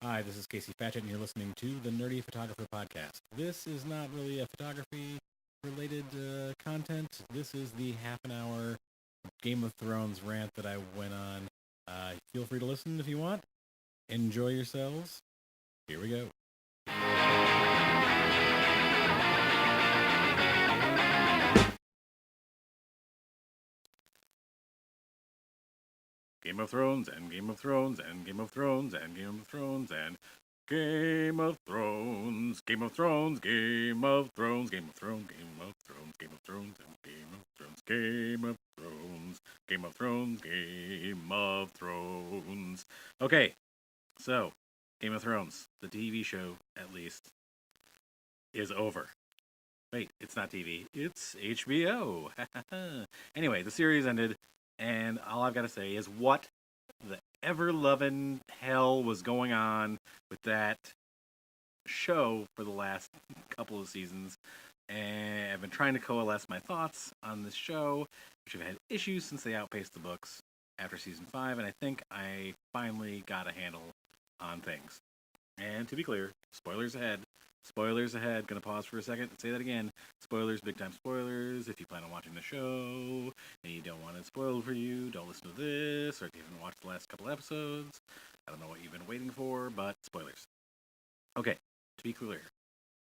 Hi, this is Casey Fatchett, and you're listening to the Nerdy Photographer Podcast. This is not really a photography-related content. This is the half-an-hour Game of Thrones rant that I went on. Feel free to listen if you want. Enjoy yourselves. Here we go. Game of Thrones and Game of Thrones and Game of Thrones and Game of Thrones and Game of Thrones, Game of Thrones, Game of Thrones, Game of Thrones, Game of Thrones, Game of Thrones, and Game of Thrones, Game of Thrones, Game of Thrones, Game of Thrones. Okay, so Game of Thrones, the TV show at least, is over. Wait, it's not TV, it's HBO. Anyway, the series ended, and all I've got to say is what the ever loving hell was going on with that show for the last couple of seasons. And I've been trying to coalesce my thoughts on this show, which have had issues since they outpaced the books after season 5, and I think I finally got a handle on things. And to be clear, spoilers ahead. Spoilers ahead. Gonna pause for a second and say that again. Spoilers, big time spoilers. If you plan on watching the show and you don't want it spoiled for you, don't listen to this, or if you haven't watched the last couple episodes, I don't know what you've been waiting for, but spoilers. Okay, to be clear,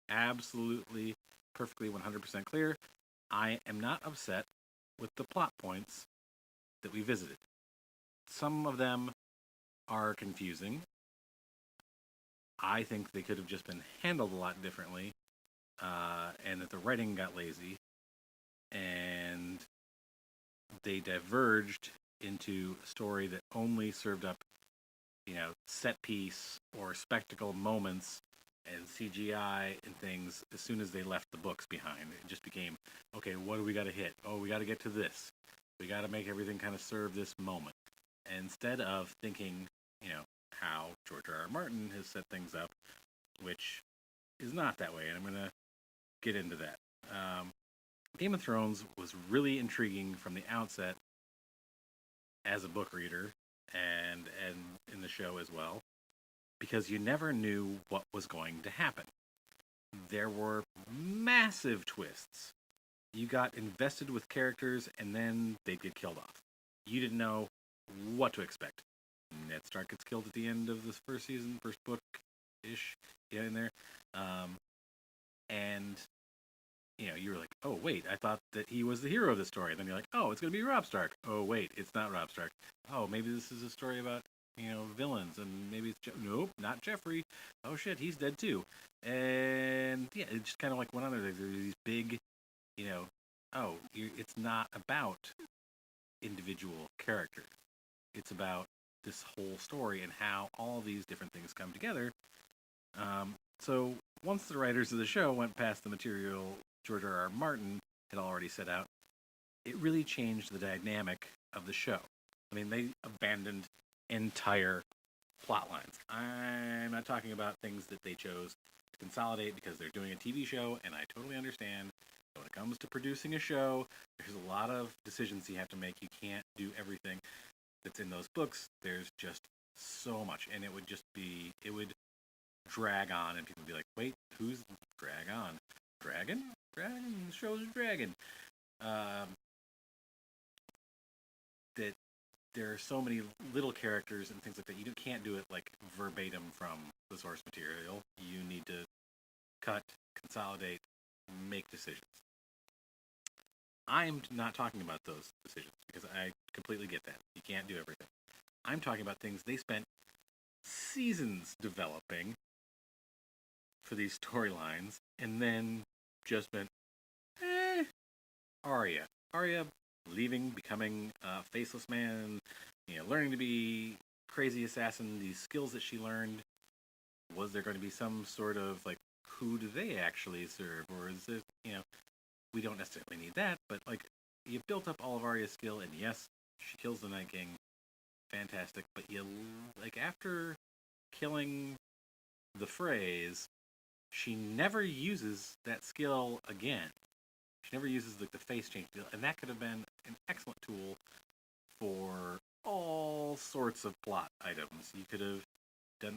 absolutely, perfectly 100% clear, I am not upset with the plot points that we visited. Some of them are confusing. I think they could have just been handled a lot differently, and that the writing got lazy, and they diverged into a story that only served up, set piece or spectacle moments and CGI and things as soon as they left the books behind. It just became, okay, what do we got to hit? Oh, we got to get to this. We got to make everything kind of serve this moment. Instead of thinking, how George R. R. Martin has set things up, which is not that way, and I'm going to get into that. Game of Thrones was really intriguing from the outset as a book reader and in the show as well, because you never knew what was going to happen. There were massive twists. You got invested with characters, and then they'd get killed off. You didn't know what to expect. Ned Stark gets killed at the end of this first season, first book-ish, in there. And, you were like, oh, wait, I thought that he was the hero of the story. And then you're like, oh, it's going to be Robb Stark. Oh, wait, it's not Robb Stark. Oh, maybe this is a story about, villains, and maybe it's... Nope, not Jeffrey. Oh, shit, he's dead, too. And, yeah, it just kind of, went on there. There's these big, it's not about individual characters. It's about this whole story and how all these different things come together. So once the writers of the show went past the material George R. R. Martin had already set out, it really changed the dynamic of the show. I mean, they abandoned entire plot lines. I'm not talking about things that they chose to consolidate because they're doing a TV show, and I totally understand. When it comes to producing a show, there's a lot of decisions you have to make. You can't do everything that's in those books. There's just so much, and it would drag on, and people would be like, wait, who's drag on? Dragon? The show's a dragon. That there are so many little characters and things like that. You can't do it verbatim from the source material. You need to cut, consolidate, make decisions. I'm not talking about those decisions because I completely get that. You can't do everything. I'm talking about things they spent seasons developing for these storylines, and then just been, Arya leaving, becoming a faceless man, learning to be crazy assassin, these skills that she learned. Was there going to be some sort of, who do they actually serve? Or is it, we don't necessarily need that, but, you built up all of Arya's skill, and yes, she kills the Night King. Fantastic. But after killing the Freys, she never uses that skill again. She never uses the face change deal, and that could have been an excellent tool for all sorts of plot items. You could have done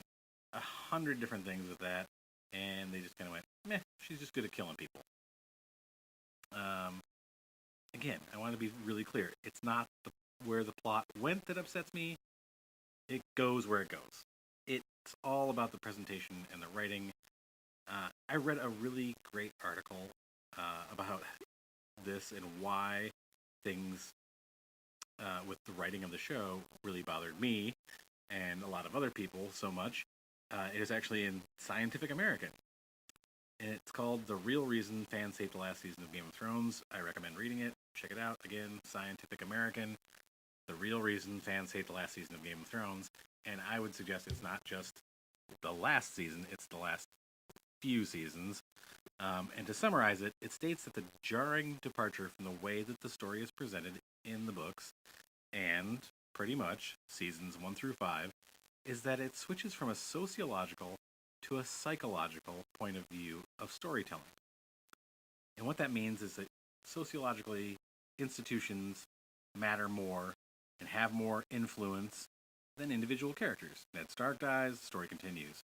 100 different things with that, and they just kind of went, meh, she's just good at killing people. Um, Again, I want to be really clear. It's not where the plot went that upsets me. It goes where it goes. It's all about the presentation and the writing. I read a really great article about this and why things with the writing of the show really bothered me and a lot of other people so much. It is actually in Scientific American. And it's called The Real Reason Fans Hate the Last Season of Game of Thrones. I recommend reading it. Check it out. Again, Scientific American. The Real Reason Fans Hate the Last Season of Game of Thrones. And I would suggest it's not just the last season, it's the last few seasons. And to summarize it, it states that the jarring departure from the way that the story is presented in the books and pretty much seasons 1 through 5 is that it switches from a sociological to a psychological point of view of storytelling. And what that means is that sociologically, institutions matter more and have more influence than individual characters. Ned Stark dies, story continues.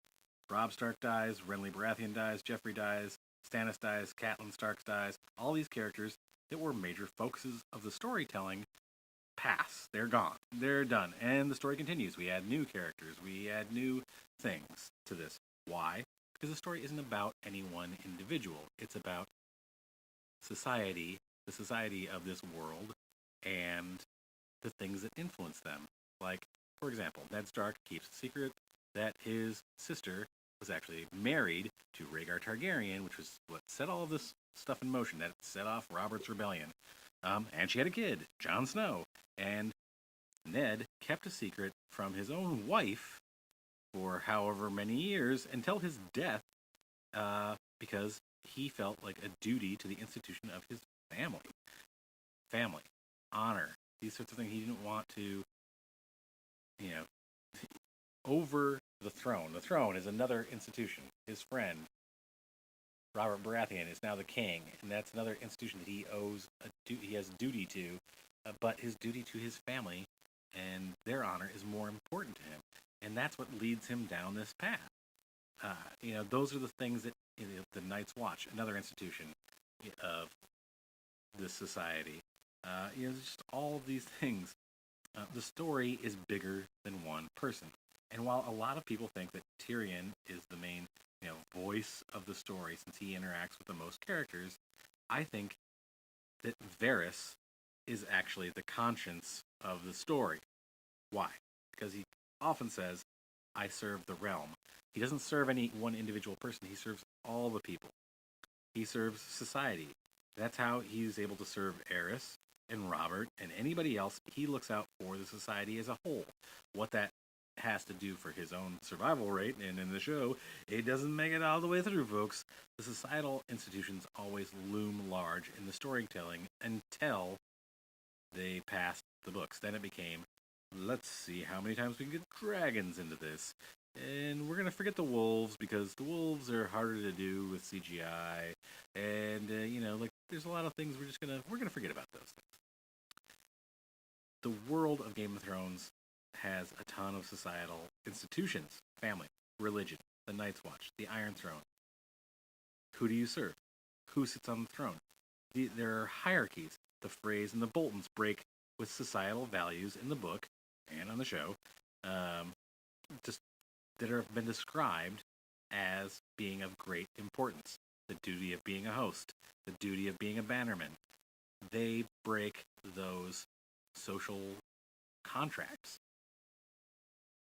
Robb Stark dies, Renly Baratheon dies, Joffrey dies, Stannis dies, Catelyn Stark dies. All these characters that were major focuses of the storytelling pass. They're gone. They're done. And the story continues. We add new characters. We add new things to this. Why? Because the story isn't about any one individual. It's about society, the society of this world, and the things that influence them. Like, for example, Ned Stark keeps a secret that his sister was actually married to Rhaegar Targaryen, which was what set all of this stuff in motion, that set off Robert's rebellion. And she had a kid, Jon Snow. And Ned kept a secret from his own wife for however many years until his death because he felt like a duty to the institution of his family. Family, honor, these sorts of things. He didn't want to, you know, over the throne. The throne is another institution. His friend, Robert Baratheon, is now the king, and that's another institution that he owes he has duty to, but his duty to his family and their honor is more important to him, and that's what leads him down this path. Those are the things that the Night's Watch, another institution of this society. Just all of these things. The story is bigger than one person, and while a lot of people think that Tyrion is the main, voice of the story since he interacts with the most characters, I think that Varys is actually the conscience of the story. Why? Because he often says, I serve the realm. He doesn't serve any one individual person, he serves all the people. He serves society. That's how he's able to serve Aerys and Robert and anybody else. He looks out for the society as a whole. What that has to do for his own survival rate, and in the show, it doesn't make it all the way through, folks. The societal institutions always loom large in the storytelling until they passed the books. Then it became, let's see how many times we can get dragons into this. And we're going to forget the wolves because the wolves are harder to do with CGI. And, there's a lot of things we're going to forget about those things. The world of Game of Thrones has a ton of societal institutions, family, religion, the Night's Watch, the Iron Throne. Who do you serve? Who sits on the throne? There are hierarchies. The Freys and the Boltons break with societal values in the book and on the show, just that have been described as being of great importance. The duty of being a host, the duty of being a bannerman. They break those social contracts.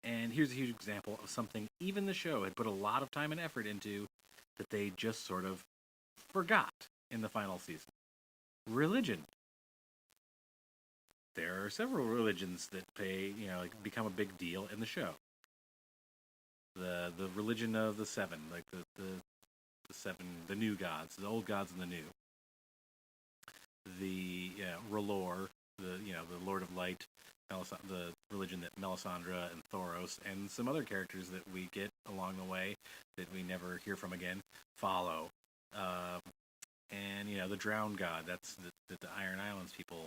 And here's a huge example of something even the show had put a lot of time and effort into that they just sort of forgot in the final season. Religion. There are several religions that become a big deal in the show. The religion of the seven, like the seven, the new gods, the old gods and the new. The R'hllor, the Lord of Light, the religion that Melisandre and Thoros and some other characters that we get along the way that we never hear from again follow. And the Drowned God, that's the Iron Islands people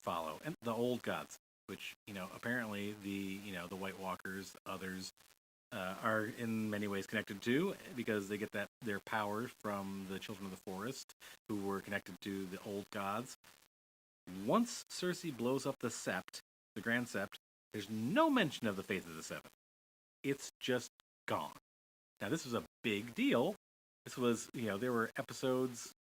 follow, and the old gods. which apparently the White Walkers, others are in many ways connected to because they get their power from the Children of the Forest, who were connected to the old gods. Once Cersei blows up the Sept, the Grand Sept, there's no mention of the Faith of the Seven. It's just gone. Now this was a big deal. This was, there were episodes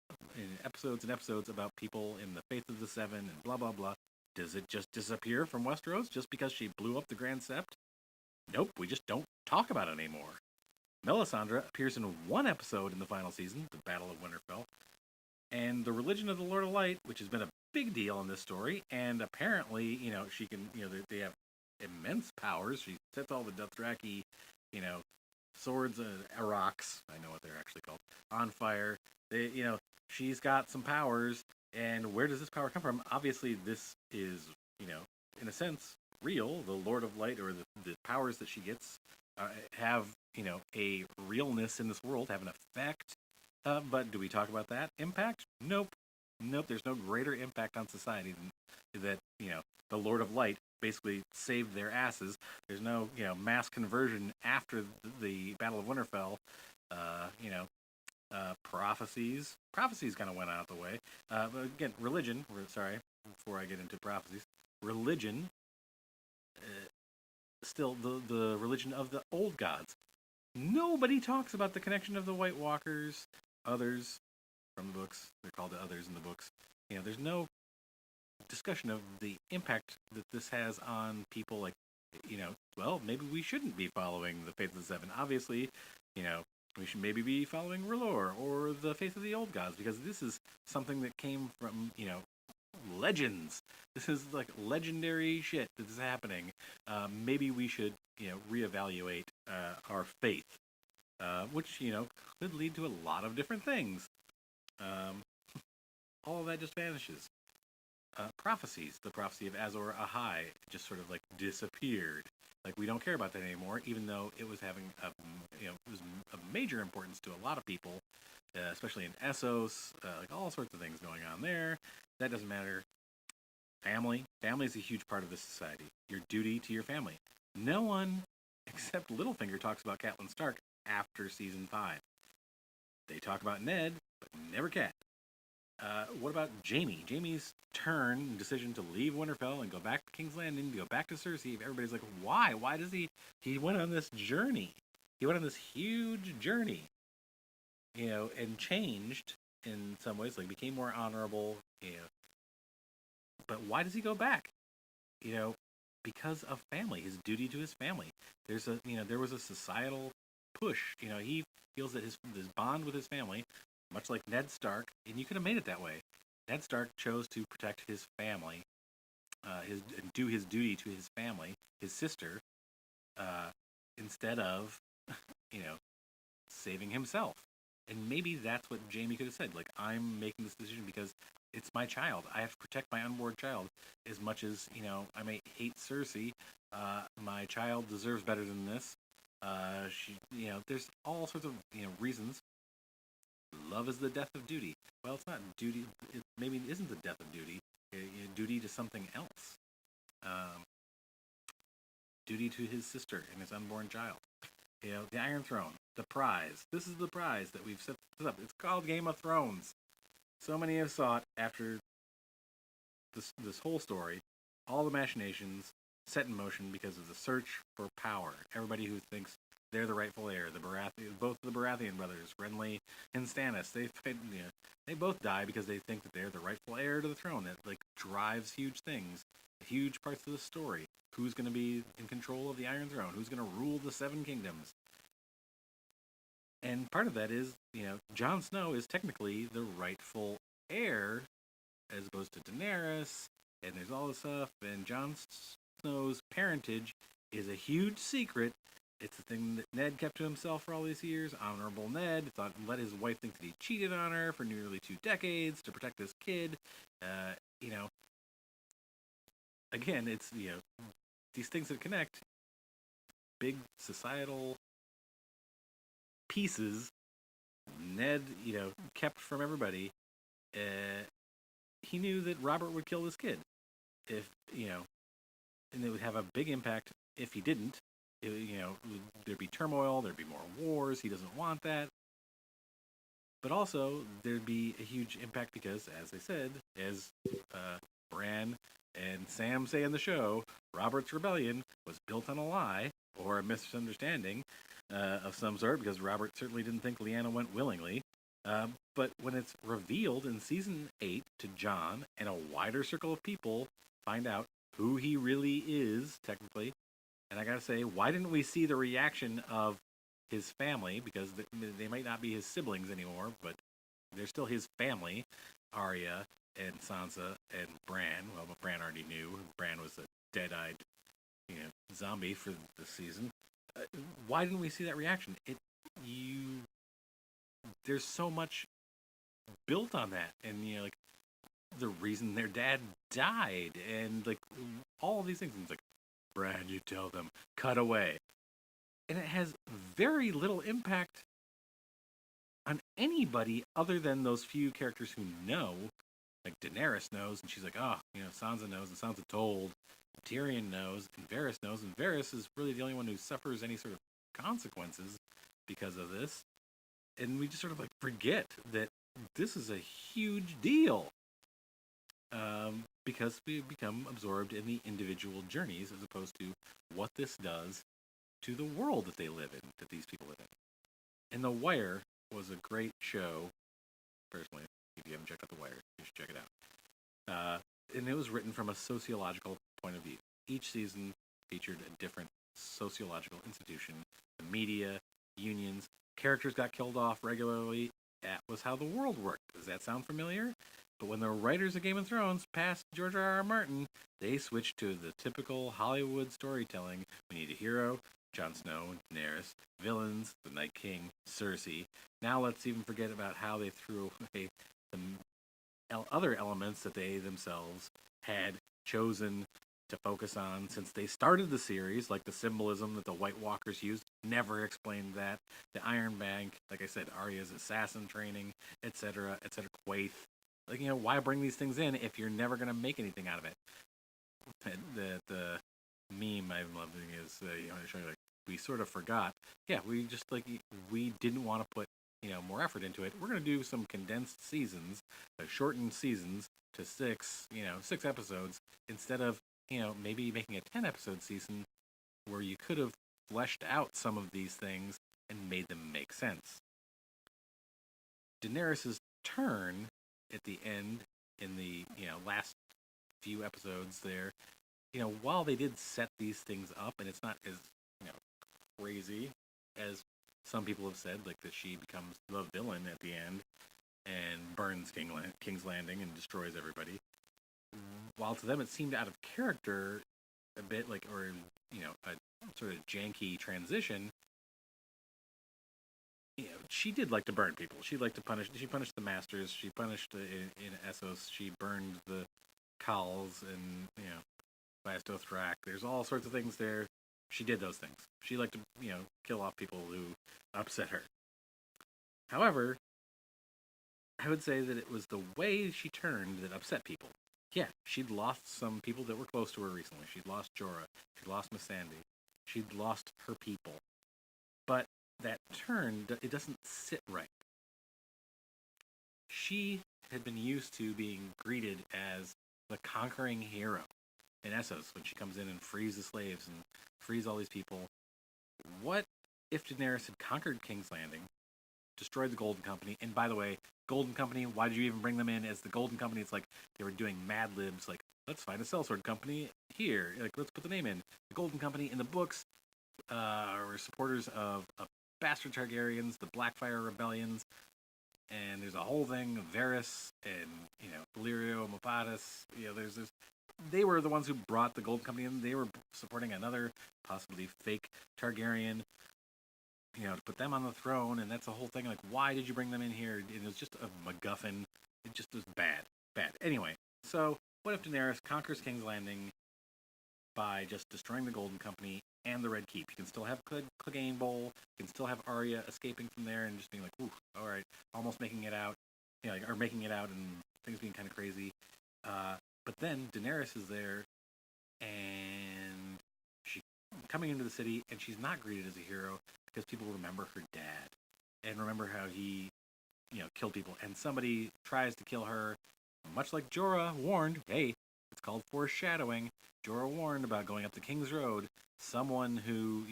about people in the Faith of the Seven and blah blah blah. Does it just disappear from Westeros just because she blew up the Grand Sept? Nope, we just don't talk about it anymore. Melisandre appears in one episode in the final season, the Battle of Winterfell, and the religion of the Lord of Light, which has been a big deal in this story, and apparently, she can, they have immense powers. She sets all the Dothraki, swords, Arocs, I know what they're actually called, on fire. She's got some powers, and where does this power come from? Obviously, this is, in a sense, real. The Lord of Light, or the powers that she gets, have, a realness in this world, have an effect. But do we talk about that impact? Nope. Nope. There's no greater impact on society than that, the Lord of Light basically saved their asses. There's no, mass conversion after the Battle of Winterfell. Prophecies. Prophecies kind of went out the way. But again, religion. Sorry, before I get into prophecies, religion. Still, the religion of the old gods. Nobody talks about the connection of the White Walkers, others from the books. They're called the others in the books. There's no discussion of the impact that this has on people. Like, well, maybe we shouldn't be following the Faith of the Seven. Obviously, we should maybe be following R'hllor or the Faith of the Old Gods, because this is something that came from, legends. This is like legendary shit that is happening. Maybe we should, reevaluate our faith, which, could lead to a lot of different things. All of that just vanishes. Prophecies. The prophecy of Azor Ahai just sort of like disappeared. Like, we don't care about that anymore, even though it was having it was of major importance to a lot of people, especially in Essos, like all sorts of things going on there. That doesn't matter. Family. Family is a huge part of this society. Your duty to your family. No one except Littlefinger talks about Catelyn Stark after season 5. They talk about Ned, but never Cat. What about Jaime? Jaime's decision to leave Winterfell and go back to King's Landing, to go back to Cersei. Everybody's like, why? Why does he? He went on this journey. He went on this huge journey, and changed in some ways, like became more honorable, But why does he go back? Because of family, his duty to his family. There was a societal push. He feels that his bond with his family, much like Ned Stark, and you could have made it that way. Ned Stark chose to protect his family, do his duty to his family, his sister, instead of, saving himself. And maybe that's what Jaime could have said. Like, I'm making this decision because it's my child. I have to protect my unborn child. As much as, I may hate Cersei, my child deserves better than this. There's all sorts of, reasons. Love is the death of duty. Well, it's not duty. Maybe it isn't the death of duty. Duty to something else. Duty to his sister and his unborn child. The Iron Throne, the prize. This is the prize that we've set up. It's called Game of Thrones. So many have sought after this whole story, all the machinations set in motion because of the search for power. Everybody who thinks they're the rightful heir, both the Baratheon brothers, Renly and Stannis, they both die because they think that they're the rightful heir to the throne. That like drives huge things, huge parts of the story. Who's going to be in control of the Iron Throne? Who's going to rule the Seven Kingdoms? And part of that is, Jon Snow is technically the rightful heir, as opposed to Daenerys, and there's all this stuff, and Jon Snow's parentage is a huge secret. It's a thing that Ned kept to himself for all these years. Honorable Ned thought let his wife think that he cheated on her for nearly 2 decades to protect this kid. Again, it's, these things that connect, big societal pieces Ned, kept from everybody. He knew that Robert would kill this kid if, and it would have a big impact if he didn't. There'd be turmoil, there'd be more wars. He doesn't want that. But also, there'd be a huge impact because, as I said, as Bran and Sam say in the show, Robert's rebellion was built on a lie or a misunderstanding of some sort, because Robert certainly didn't think Lyanna went willingly. But when it's revealed in season 8 to Jon and a wider circle of people find out who he really is, technically, and I gotta say, why didn't we see the reaction of his family? Because they might not be his siblings anymore, but they're still his family. Arya and Sansa and Bran. Well, Bran already knew. Bran was a dead-eyed, zombie for this season. Why didn't we see that reaction? There's so much built on that, and like the reason their dad died, and like all of these things. And it's like, Bran, you tell them, cut away, and it has very little impact on anybody other than those few characters who know. Like Daenerys knows, and she's like, oh, Sansa knows, and Sansa told. Tyrion knows, and Varys knows, and Varys is really the only one who suffers any sort of consequences because of this. And we just sort of like forget that this is a huge deal, because we become absorbed in the individual journeys as opposed to what this does to the world that they live in, that these people live in. And The Wire was a great show. Personally, if you haven't checked out The Wire, you should check it out. And it was written from a sociological point of view. Each season featured a different sociological institution, the media, unions. Characters got killed off regularly. That was how the world worked. Does that sound familiar? But when the writers of Game of Thrones passed George R.R. Martin, they switched to the typical Hollywood storytelling. We need a hero, Jon Snow and Daenerys, villains, the Night King, Cersei. Now let's even forget about how they threw away the other elements that they themselves had chosen to focus on since they started the series, like the symbolism that the White Walkers used. Never explained that. The Iron Bank, like I said, Arya's assassin training, etc., etc. Quaithe. Like, why bring these things in if you're never going to make anything out of it? The meme I'm loving is, showing like, we sort of forgot. Yeah, we just we didn't want to put more effort into it. We're going to do some condensed seasons, shortened seasons to 6 episodes instead of maybe making a 10 episode season where you could have fleshed out some of these things and made them make sense. Daenerys' turn at the end in the last few episodes there, while they did set these things up, and it's not as crazy as some people have said, like that she becomes the villain at the end and burns King's Landing and destroys everybody. While to them it seemed out of character a bit, like, or a sort of janky transition, she did like to burn people. She liked to punish. She punished the masters. She punished in Essos. She burned the Khals and Vasto Thrak. There's all sorts of things there. She did those things. She liked to kill off people who upset her. However, I would say that it was the way she turned that upset people. Yeah, she'd lost some people that were close to her recently. She'd lost Jorah. She'd lost Missandei. She'd lost her people. But that turn, it doesn't sit right. She had been used to being greeted as the conquering hero in Essos when she comes in and frees the slaves and frees all these people. What if Daenerys had conquered King's Landing, destroyed the Golden Company? And by the way, Golden Company, why did you even bring them in as the Golden Company? It's like they were doing Mad Libs, like, let's find a sellsword company here. Like, let's put the name in. The Golden Company in the books were supporters of Bastard Targaryens, the Blackfire Rebellions, and there's a whole thing of Varys and, Illyrio, Mopatis. There's this. They were the ones who brought the Golden Company in. They were supporting another, possibly fake Targaryen, to put them on the throne, and that's the whole thing. Like, why did you bring them in here? It was just a MacGuffin. It just was bad. Bad. Anyway, so what if Daenerys conquers King's Landing by just destroying the Golden Company and the Red Keep? You can still have Clegane Bowl. You can still have Arya escaping from there and just being like, ooh, all right, almost making it out. Or making it out and things being kind of crazy. But then Daenerys is there, and coming into the city, and she's not greeted as a hero because people remember her dad and remember how he, killed people. And somebody tries to kill her, much like Jorah warned. Hey, it's called foreshadowing. Jorah warned about going up the King's Road. Someone who,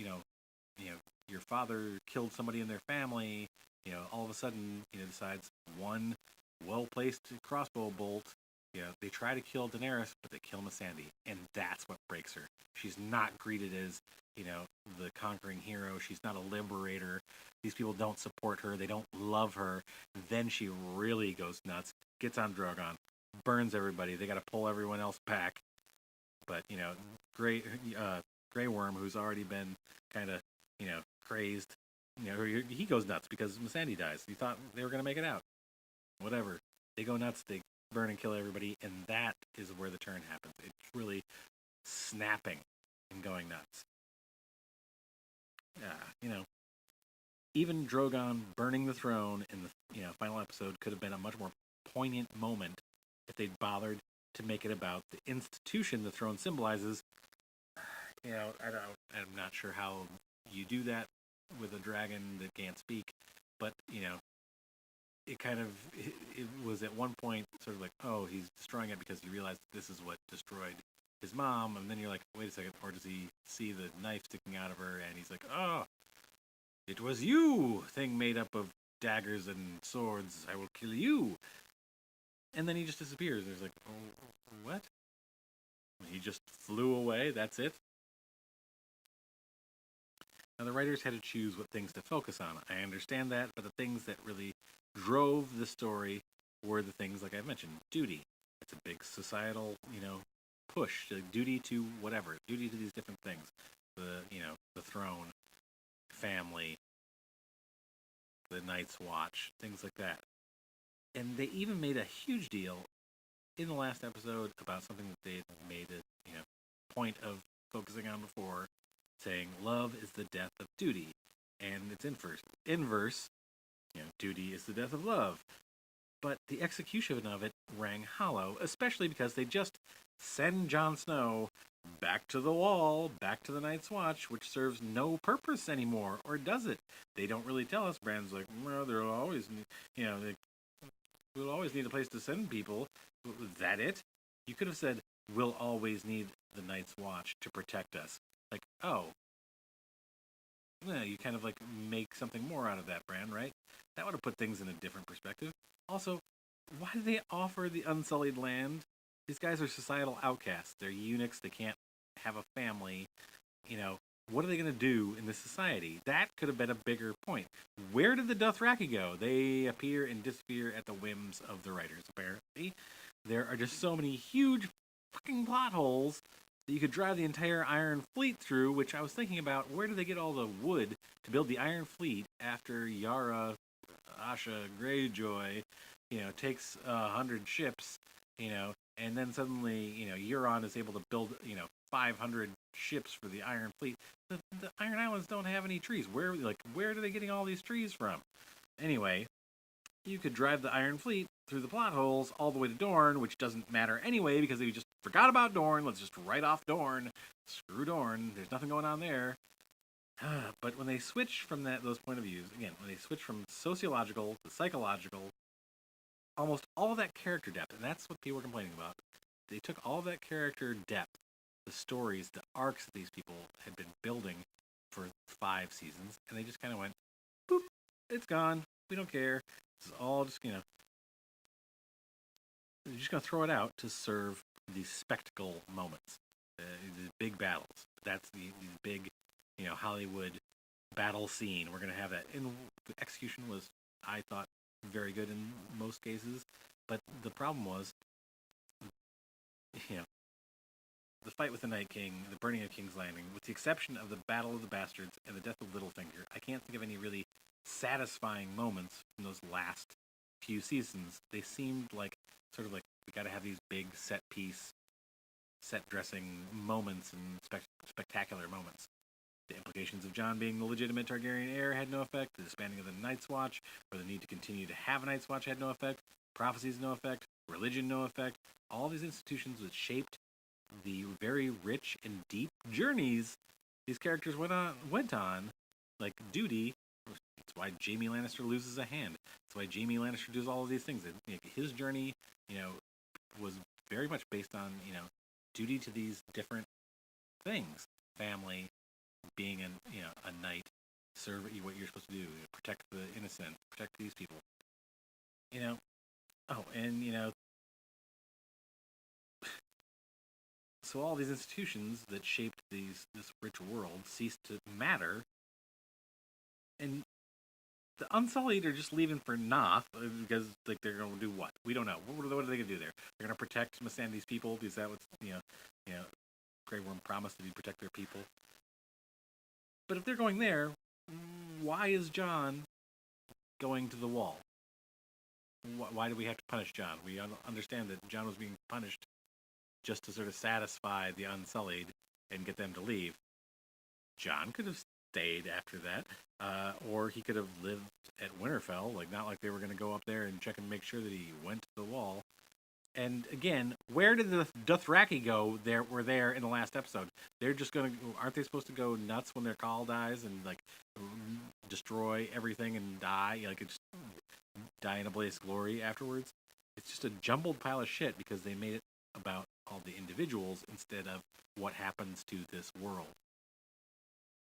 your father killed somebody in their family. All of a sudden, decides one well-placed crossbow bolt. They try to kill Daenerys, but they kill Missandei, and that's what breaks her. She's not greeted as, the conquering hero. She's not a liberator. These people don't support her. They don't love her. Then she really goes nuts, gets on Drogon, burns everybody. They got to pull everyone else back. But, Grey, Grey Worm, who's already been kind of, crazed, he goes nuts because Missandei dies. He thought they were going to make it out. Whatever. They go nuts. They burn and kill everybody, and that is where the turn happens. It's really snapping and going nuts. Even Drogon burning the throne in the final episode could have been a much more poignant moment if they'd bothered to make it about the institution the throne symbolizes. I'm not sure how you do that with a dragon that can't speak, but it kind of it was at one point sort of like, oh, he's destroying it because he realized this is what destroyed his mom, and then you're like, wait a second, or does he see the knife sticking out of her and he's like, oh, it was you, thing made up of daggers and swords, I will kill you. And then he just disappears. There's like, oh, what? He just flew away, that's it? Now, the writers had to choose what things to focus on. I understand that, but the things that really drove the story were the things, like I mentioned, duty. It's a big societal, push. Duty to whatever. Duty to these different things. The throne, family, the Night's Watch, things like that. And they even made a huge deal in the last episode about something that they had made a point of focusing on before, saying love is the death of duty, and it's inverse. Duty is the death of love. But the execution of it rang hollow, especially because they just send Jon Snow back to the wall, back to the Night's Watch, which serves no purpose anymore, or does it? They don't really tell us. Brand's like, well, there'll always, we'll always need a place to send people. Was that it? You could have said, we'll always need the Night's Watch to protect us. Like, oh, yeah, you kind of like make something more out of that, Brand, right? That would have put things in a different perspective. Also, why do they offer the Unsullied Land? These guys are societal outcasts. They're eunuchs. They can't have a family. What are they going to do in this society? That could have been a bigger point. Where did the Dothraki go? They appear and disappear at the whims of the writers, apparently. There are just so many huge fucking plot holes that you could drive the entire Iron Fleet through, which I was thinking about, where do they get all the wood to build the Iron Fleet after Yara, Asha, Greyjoy, takes 100 ships, and then suddenly, Euron is able to build, 500 ships for the Iron Fleet. The Iron Islands don't have any trees. Where are they getting all these trees from? Anyway, you could drive the Iron Fleet through the plot holes all the way to Dorne, which doesn't matter anyway because they just forgot about Dorne. Let's just write off Dorne. Screw Dorne. There's nothing going on there. But when they switch from those point of views, again, when they switch from sociological to psychological, almost all of that character depth, and that's what people were complaining about, they took all of that character depth, the stories, the arcs that these people had been building for 5 seasons, and they just kind of went, boop, it's gone. We don't care. It's all just, you're just going to throw it out to serve these spectacle moments, these big battles. That's the big, Hollywood battle scene. We're going to have that. And the execution was, I thought, very good in most cases. But the problem was, the fight with the Night King, the burning of King's Landing, with the exception of the Battle of the Bastards and the death of Littlefinger, I can't think of any really satisfying moments in those last few seasons. They seemed like we got to have these big set piece, set dressing moments and spectacular moments. The implications of Jon being the legitimate Targaryen heir had no effect. The disbanding of the Night's Watch, or the need to continue to have a Night's Watch, had no effect. Prophecies, no effect. Religion, no effect. All these institutions that shaped the very rich and deep journeys these characters went on like duty. That's why Jaime Lannister loses a hand. That's why Jaime Lannister does all of these things. His journey, was very much based on, duty to these different things: family, being a knight, serve what you're supposed to do, protect the innocent, protect these people. Oh, and so all these institutions that shaped this rich world ceased to matter, and the Unsullied are just leaving for Noth because they're going to do what? We don't know. What are they going to do there? They're going to protect Missandei's people. Is that what's Grey Worm promised that he'd protect their people? But if they're going there, why is Jon going to the Wall? Why do we have to punish Jon? We understand that Jon was being punished just to sort of satisfy the Unsullied and get them to leave. Jon could have stayed after that, or he could have lived at Winterfell. Not like they were going to go up there and check and make sure that he went to the Wall. And again, where did the Dothraki go? Were there in the last episode? They're just aren't they supposed to go nuts when their call dies and destroy everything and die? Just die in a blaze of glory afterwards? It's just a jumbled pile of shit because they made it about all the individuals instead of what happens to this world.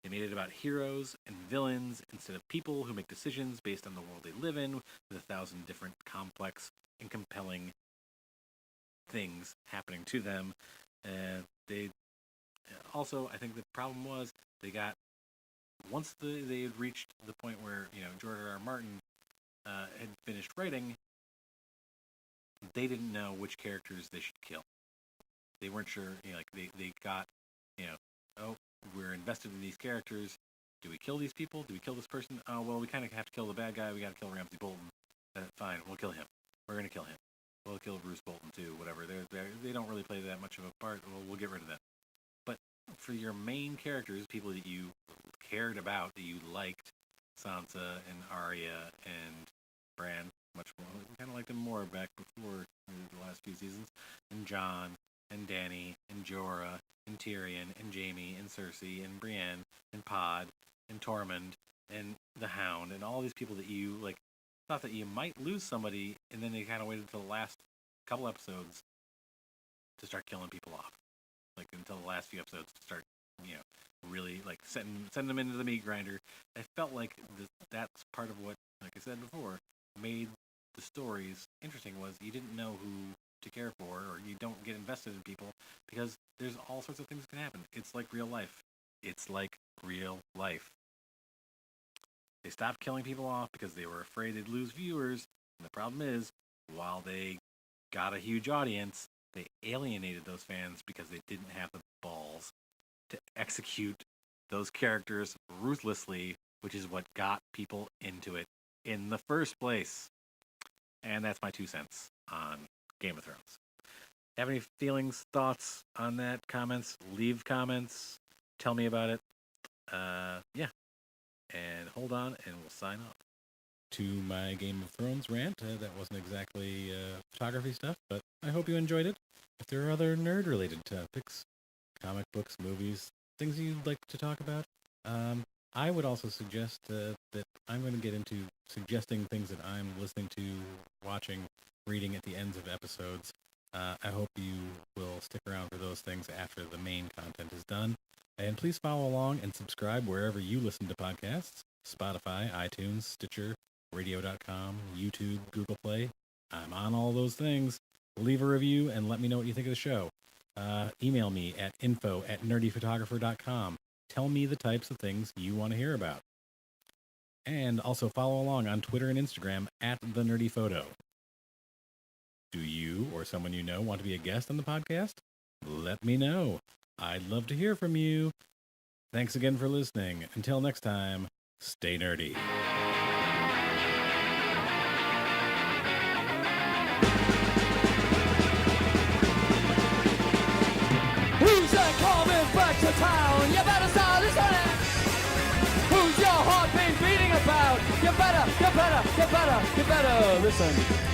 They made it about heroes and villains instead of people who make decisions based on the world they live in, with 1,000 different complex and compelling things happening to them. And they also, I think the problem was once they had reached the point where George R. R. Martin had finished writing, they didn't know which characters they should kill. They weren't sure. They got we're invested in these characters. Do we kill these people? Do we kill this person? Oh, well, we kind of have to kill the bad guy. We got to kill Ramsay Bolton. Fine, we'll kill him. We're going to kill him. We'll kill Bruce Bolton, too, whatever. They don't really play that much of a part. We'll get rid of them. But for your main characters, people that you cared about, that you liked, Sansa and Arya and Bran, much more. We kind of liked them more back before the last few seasons. And Jon and Dany and Jorah and Tyrion and Jaime and Cersei and Brienne and Pod and Tormund and the Hound and all these people that you thought that you might lose somebody, and then they kind of waited until the last couple episodes to start killing people off, until the last few episodes to start really send them into the meat grinder. I felt like that's part of what, like I said before, made the stories interesting. Was you didn't know who to care for, or you don't get invested in people because there's all sorts of things that can happen. It's like real life. They stopped killing people off because they were afraid they'd lose viewers. And the problem is, while they got a huge audience, they alienated those fans because they didn't have the balls to execute those characters ruthlessly, which is what got people into it in the first place. And that's my 2 cents on Game of Thrones. Have any feelings, thoughts on that? Comments? Leave comments. Tell me about it. Yeah. And hold on, and we'll sign off. To my Game of Thrones rant. That wasn't exactly photography stuff, but I hope you enjoyed it. If there are other nerd-related topics, comic books, movies, things you'd like to talk about, I would also suggest that I'm going to get into suggesting things that I'm listening to, watching, reading at the ends of episodes. I hope you will stick around for those things after the main content is done. And please follow along and subscribe wherever you listen to podcasts. Spotify, iTunes, Stitcher, Radio.com, YouTube, Google Play. I'm on all those things. Leave a review and let me know what you think of the show. Email me at info@nerdyphotographer.com. Tell me the types of things you want to hear about. And also follow along on Twitter and Instagram @TheNerdyPhoto. Do you or someone you know want to be a guest on the podcast? Let me know. I'd love to hear from you. Thanks again for listening. Until next time, stay nerdy. Who's that coming back to town? You better start listening. Who's your heart been beating about? You better listen.